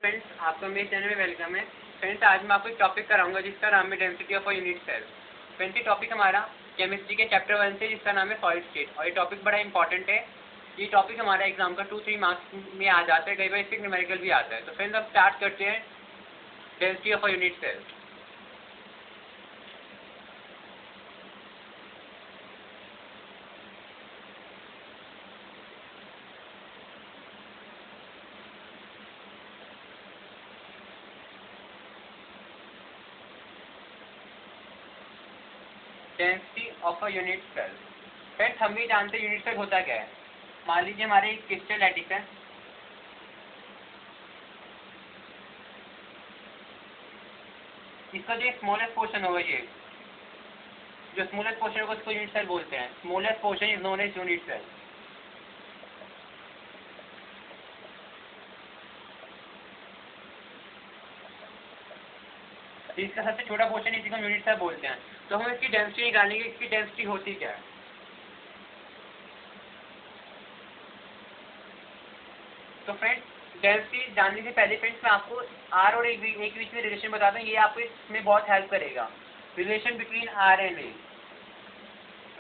Friends, आपका मेरे channel में वेलकम है। फ्रेंड्स, आज मैं आपको एक टॉपिक कराऊंगा जिसका नाम है density of a unit cell. Friends, ये टॉपिक हमारा केमिस्ट्री के चैप्टर 1 से जिसका नाम है सॉलिड स्टेट, और ये टॉपिक बड़ा इंपॉर्टेंट है। ये टॉपिक हमारा एग्जाम का 2-3 मार्क्स में आ जाता है, कई बार इससे न्यूमेरिकल भी आता है। तो फ्रेंड्स, अब स्टार्ट करते हैं density of a unit cell. Density of a unit cell. Friends, हम भी जानते हैं यूनिट सेल होता क्या है। मान लीजिए हमारे एक क्रिस्टल लैटिस है, इसका जो स्मॉलेस्ट पोर्शन होगा, ये जो स्मॉलेस्ट पोर्शन होगा उसको यूनिट सेल बोलते हैं। Smallest portion is known as unit cell. इसका सबसे छोटा पोर्शन इसी को यूनिट सेल बोलते हैं। तो हम इसकी डेंसिटी निकालेंगे, इसकी डेंसिटी होती क्या है। तो फ्रेंड्स, डेंसिटी जानने से पहले फ्रेंड्स मैं आपको आर और एक बीच में रिलेशन बताता हूँ, ये आपको इसमें बहुत हेल्प करेगा। Relation between R and A,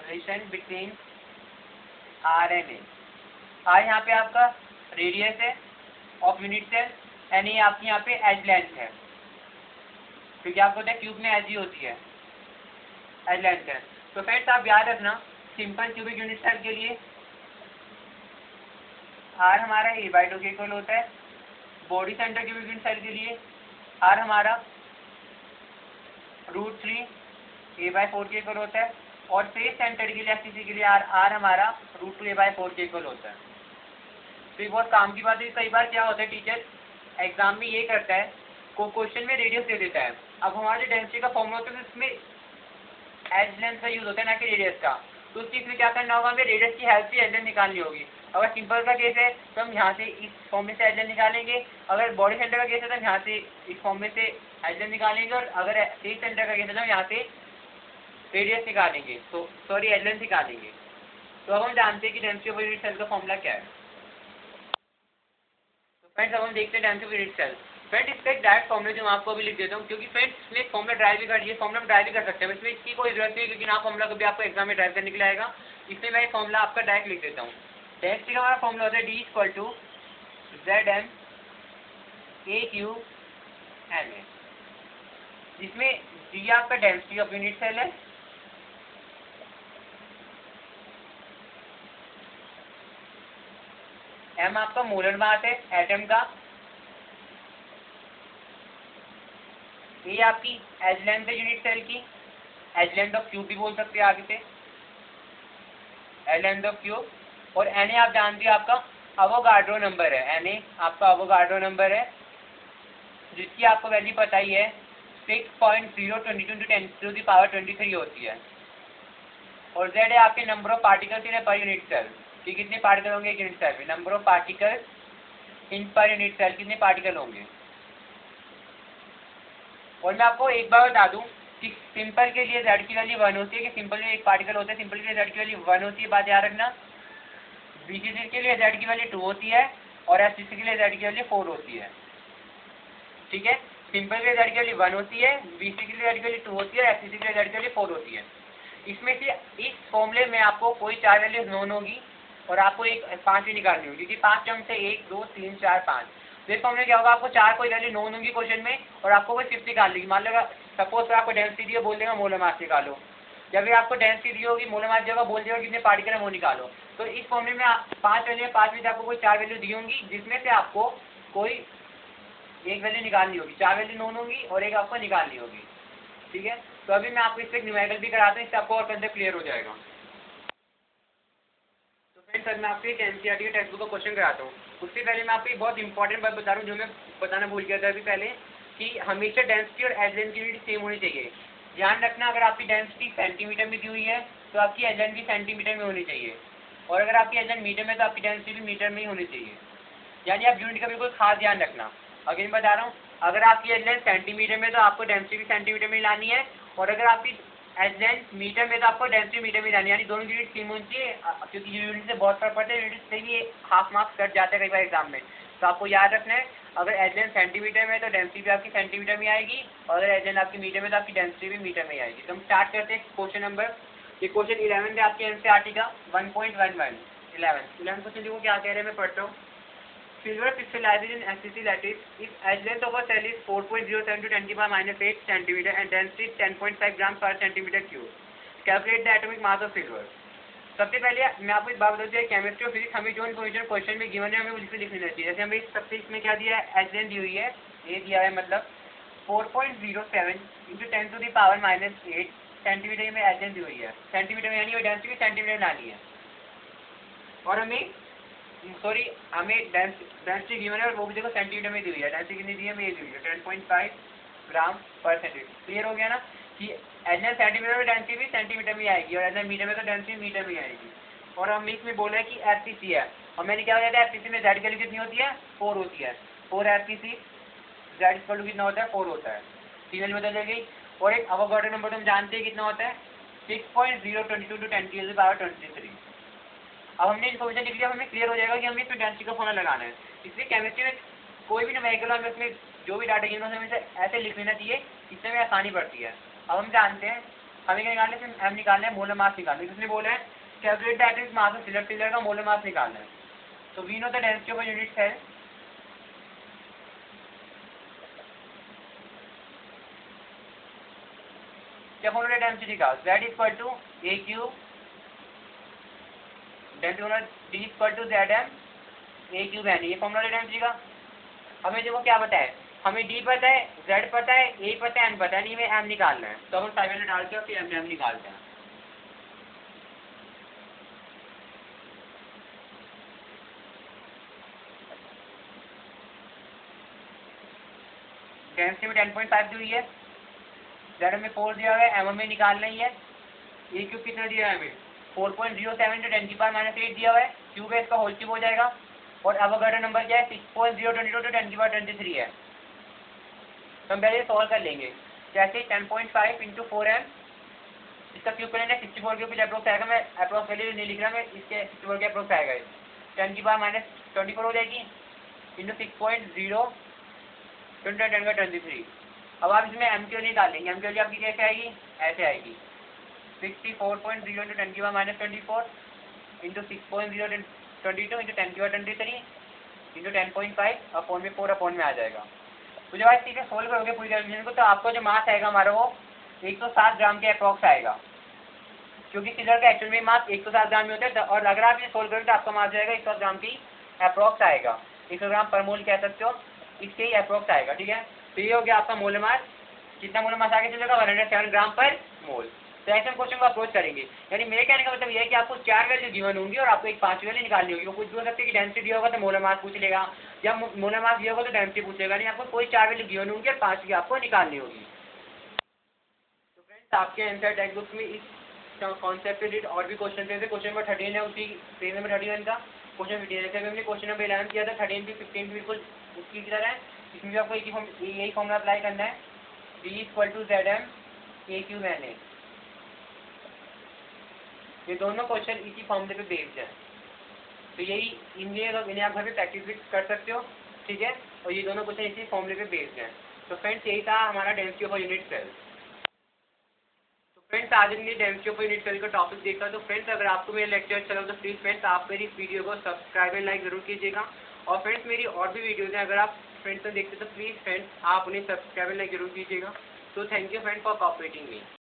relation between R and A. R यहाँ पे आपका रेडियस है of unit cell, and A आपकी यहाँ पे एज लेंथ है, क्योंकि आपको पता है क्यूब में एज ही होती है, एज लेंथ है। तो फ्रेंड्स, आप याद रखना, सिंपल क्यूबिक यूनिट सेल के लिए आर हमारा a/2 के इक्वल होता है। Body centre cubic unit cell के लिए आर हमारा √3 a/4 के इक्वल होता है, और फेस सेंटर के लिए एफसीसी के लिए आर हमारा √2 a/4 के इक्वल होता है। तो ये बहुत काम की बात है। कई बार क्या होता है, टीचर एग्जाम में ये करता है, को क्वेश्चन में रेडियस दे देता है। अब हमारे डेंसिटी का फॉर्मूला होता है, इसमें एज लेंथ का यूज होता है, ना कि रेडियस का। तो उस चीज में क्या करना होगा, हमें रेडियस की हेल्प से एज लेंथ निकालनी होगी। अगर सिंपल का केस है तो हम यहाँ से इस फॉर्म में से एज लेंथ निकालेंगे, अगर बॉडी सेंटर का केस है तो हम यहाँ से इस फॉर्म में से एज लेंथ निकालेंगे, और अगर फेस सेंटर का केस है तो हम यहाँ से रेडियस निकालेंगे, तो सॉरी एज लेंथ निकालेंगे। तो अब हम जानते हैं कि डेंसिटी ऑफ यूनिट सेल का फॉर्मूला क्या है। तो फ्रेंड्स, अब हम देखते हैं density of unit cell. Friends, इसका एक डायरेक्ट फॉर्मूला जो मैं आपको अभी लिख देता हूँ, क्योंकि फ्रेंड्स इसमें फॉर्मूला ड्राइव भी कर, ये फॉर्मूला ड्राइव भी कर सकते हैं, इसमें इसकी कोई जरूरत नहीं है, क्योंकि ना फॉर्मूला कभी आपको एग्जाम में ड्राइव करने के लिए आएगा। इसलिए मैं फॉर्मूला आपका डायरेक्ट लिख देता हूँ। डेंसिटी का हमारा फॉर्मूला होता है D=ZM AQ NA, जिसमें D आपका डेंसिटी ऑफ यूनिट सेल है, M आपका मोलर मास है एटम का, A आपकी एज लेंथ है यूनिट सेल की, एज लेंथ ऑफ क्यूब भी बोल सकते हैं आगे से, एज लेंथ ऑफ क्यूब। और Na आप जानते हैं आपका अवोगाड्रो नंबर है, Na आपका अवोगाड्रो नंबर है, जिसकी आपको वैल्यू पता ही है 6.022 × 10⁻23 होती है। और Z है आपके number of particles in per unit cell, कि कितने पार्टिकल होंगे एक यूनिट सेल में। Number of particles in per unit cell, कितने पार्टिकल होंगे। और मैं आपको एक बार बता दूं कि सिंपल के लिए Z की वैल्यू 1 होती है, कि सिंपल में एक पार्टिकल होता है, सिंपल के लिए Z की वैल्यू 1 होती है, बात याद रखना। बीसीसी के लिए Z की वैल्यू 2 होती है, और एफसीसी के लिए Z की वैल्यू 4 होती है। ठीक है, सिंपल के लिए Z की वैल्यू 1 होती है, बीसी के लिए Z की वैल्यू 2 होती है, और एफसीसी के लिए Z की वैल्यू 4 होती है। इसमें से इस फॉर्मूले में आपको कोई 4 वैल्यूज नोन होगी, और आपको एक 5 भी निकालनी होगी, क्योंकि 5 टर्म से 1 2 3 4 5। तो इस फॉर्मूले क्या होगा, आपको 4 कोई वैल्यू नोन होगी क्वेश्चन में, और आपको कोई 50 निकालनी होगी। मान लो सपोज आपको डेंसिटी दी बोल देगा मोलर मास निकालो, जब भी आपको डेंसिटी दी होगी मोलर मास जगह बोल देगा कितने पार्टिकल है वो निकालो। तो इस फॉर्मूले में 5 वैल्यू, 5 में से आपको कोई 4 वैल्यू दी होंगी, जिसमें से आपको कोई एक वैल्यू निकालनी होगी। 4 वैल्यू नोन होगी और एक आपको निकालनी होगी। ठीक है, तो अभी मैं आपको इस पर न्यूमेरिकल भी कराता हूँ, इससे आपको और कंसेप्ट क्लियर हो जाएगा। तो फ्रेंड्स, सर मैं आपको एक एनसीईआरटी के टेक्स्ट बुक का क्वेश्चन कराता हूँ। उससे पहले मैं आपको एक बहुत इंपॉर्टेंट बात बता रहा हूँ, जो मैं बताना भूल गया था अभी पहले, कि हमेशा डेंसिटी और एज लेंथ की यूनिट सेम होनी चाहिए। ध्यान रखना, अगर आपकी डेंसिटी सेंटीमीटर में दी हुई है तो आपकी एज लेंथ भी सेंटीमीटर में होनी चाहिए, और अगर आपकी एज लेंथ मीटर में तो आपकी डेंसिटी भी मीटर में ही होनी चाहिए। यानी आप यूनिट का बिल्कुल खास ध्यान रखना। अगेन बता रहा हूँ, अगर आपकी एज लेंथ सेंटीमीटर में तो आपको डेंसिटी भी सेंटीमीटर में लानी है, और अगर आपकी एज लेंथ मीटर में तो आपको डेंसिटी मीटर में लानी है, यानी दोनों यूनिट सेम होनी चाहिए, क्योंकि यूनिट से बहुत फर्क पड़ता है, यूनिट से भी हाफ मार्क्स कट जाता है कई बार एग्जाम में। तो आपको याद रखना है, अगर एज लेंथ सेंटीमीटर में तो डेंसिटी भी आपकी सेंटीमीटर में आएगी, और अगर एज लेंथ आपकी मीटर में तो आपकी डेंसिटी भी मीटर में आएगी। तो हम स्टार्ट करते हैं क्वेश्चन नंबर, ये क्वेश्चन 11 है आपके एनसीईआरटी का 1.11 11 क्वेश्चन देखो क्या कह रहे हैं, मैं पढ़ता हूँ। Silver crystallizes in SCC lattice if edge length of a cell is 4.07 to 10 to the power -8 centimeter and density 10.5 grams per centimeter cube. Calculate the atomic mass of silver. सबसे पहले मैं आपको एक बात बता दूं, केमिस्ट्री और फिजिक्स हमें जो इन्फॉर्मेशन क्वेश्चन में गिवन है हमें उसको लिख लेना चाहिए। जैसे हमें सबसे इसमें क्या दिया है, एज लेंथ दी हुई है, ये दिया है मतलब 4.07 into 10 to the power -8 centimetre में एज लेंथ दी हुई है, सेंटीमीटर में, यानी डेंसिटी सेंटीमीटर लानी है। और हमें डेंसिटी गिवन है और वो भी देखो सेंटीमीटर में दी हुई है। डेंसिटी कितनी दी है, हमें ये दी हुई है 10.5 ग्राम पर सेंटीमीटर। क्लियर हो गया ना कि एज सेंटीमीटर में डेंसिटी भी सेंटीमीटर में आएगी और एज मीटर में तो डेंसिटी मीटर में आएगी। और हम इसमें बोला है कि एफसीसी है, और मैंने क्या बताया था, एफसीसी में जेड की वैल्यू कितनी होती है, 4 होती है। 4 एफसीसी, जेड इक्वल टू कितना होता है, 4 होता है। तीन बदल जाएगी। और एक अवोगाड्रो नंबर तो हम जानते हैं कितना होता है, 6.022 टू 10 की पावर 23। अब हमने इन्फॉर्मेशन लिख लिया, हमें क्लियर हो जाएगा कि हमें इसमें डेंसिटी का फॉर्मूला लगाना है। इसलिए केमिस्ट्री में कोई भी न्यूमेरिकल हमें उसमें जो भी डाटा गिवन है हमें ऐसे लिख लेना चाहिए, इससे हमें आसानी पड़ती है। अब हम जानते हैं हमें क्या निकालना है, हम निकालना है मोलर मास निकालना है। किसने बोला है, calculate the atomic mass of silver, silver का मोलर मास निकालना है। तो we know the density of unit cell, क्या फॉर्मूला डेंसिटी का, Z equal to a cube, density D equal to ZM a cube N, ये formula density का। हमें देखो क्या पता है, हमें D पता है, Z पता है, A पता है, N पता है, नहीं में M निकालना है। तो हम 500 डालते हैं फिर M निकालते हैं। डेंसिटी में 10.5 दी हुई है, Z में 4 दिया हुआ है, M में निकालना ही है। A क्यूब कितना दिया है हमें, 4.07 टू 10 की पावर -8 दिया हुआ है, क्यूब है इसका होल क्यूब हो जाएगा। और अवोगाड्रो नंबर क्या है, 6.022 टू 10 की पावर 23 है। तो हम पहले सॉल्व कर लेंगे। जैसे 10.5 इंटू 4m, इसका क्यूब करेंगे 64 के कुछ अप्रोक्स आएगा, मैं अप्रोक्स वैल्यू नहीं लिख रहा, मैं इसके 64 के अप्रोक्स आएगा। 10 की पावर -24 हो जाएगी इंटू 6.0 10 का 23। अब आप इसमें m की वैल्यू डालेंगे, m की वैल्यू आपकी कैसे आएगी, ऐसे आएगी 64.0 इंटू 10 की पावर -24 इंटू 6.022 इंटू 10 की पावर 23 इंटू 10.5 अपॉन में 4 अपॉन में आ जाएगा। तो जब आप चीज़ें सोल्व करोगे पूरी कैलकुलेशन को, तो आपको जो मास आएगा हमारा वो 107 ग्राम के अप्रॉक्स आएगा, क्योंकि सिल्वर का एक्चुअल में मास 107 ग्राम में होता है। और अगर आप ये सोल्व करोगे तो आपका मास जाएगा 100 ग्राम की अप्रॉक्स आएगा, 100 ग्राम पर मोल कह सकते हो, इसके ही अप्रॉक्स आएगा। ठीक है, तो ये हो गया आपका मोलर मास। कितना मोलर मास आगे चलेगा, 107 ग्राम पर मोल। तो ऐसे हम क्वेश्चन को अप्रोच करेंगे। यानी मेरे कहने का मतलब ये है कि आपको 4 वैल्यू गिवन होंगी और आपको एक 5 वैल्यू निकालनी होगी। वो कुछ भी हो सकती है कि डेंसिटी दिया होगा तो मोलर मास पूछ लेगा, या मोलर मास दिया होगा तो डेंसिटी पूछेगा, नहीं आपको कोई 4 वैल्यू गिवन होंगी और 5 की आपको निकालनी होगी। तो फ्रेंड्स आपके आंसर टेक्स्ट बुक में इस कॉन्सेप्ट से रिलेटेड और भी क्वेश्चन थे। क्वेश्चन नंबर 13 है, उसी पेज नंबर 31 का क्वेश्चन 15 है। हमने क्वेश्चन नंबर 11 किया था, 13 भी 15 भी बिल्कुल उसकी तरह है। इसमें भी आपको यही फॉर्मूला अप्लाई करना है, D equal to ZM a cube N A. ये दोनों क्वेश्चन इसी फॉर्मूले पे बेस्ड है। तो यही इन्हें आप घर पे प्रैक्टिस भी कर सकते हो। ठीक है, और ये दोनों क्वेश्चन इसी फॉर्मूले पे बेस्ड हैं। तो फ्रेंड्स यही था हमारा डेंसिटी ऑफ यूनिट सेल। तो फ्रेंड्स आज हमने डेंसिटी ऑफ यूनिट सेल का टॉपिक देखा। तो फ्रेंड्स अगर आपको मेरा लेक्चर अच्छा लगा तो प्लीज़ फ्रेंड्स आप मेरी इस वीडियो को सब्सक्राइब एंड लाइक जरूर कीजिएगा। और फ्रेंड्स मेरी और भी वीडियोज़ हैं, अगर आप फ्रेंड्स से देखते तो प्लीज़ फ्रेंड्स आप उन्हें सब्सक्राइब एंड लाइक जरूर कीजिएगा। तो thank you friends for cooperating me.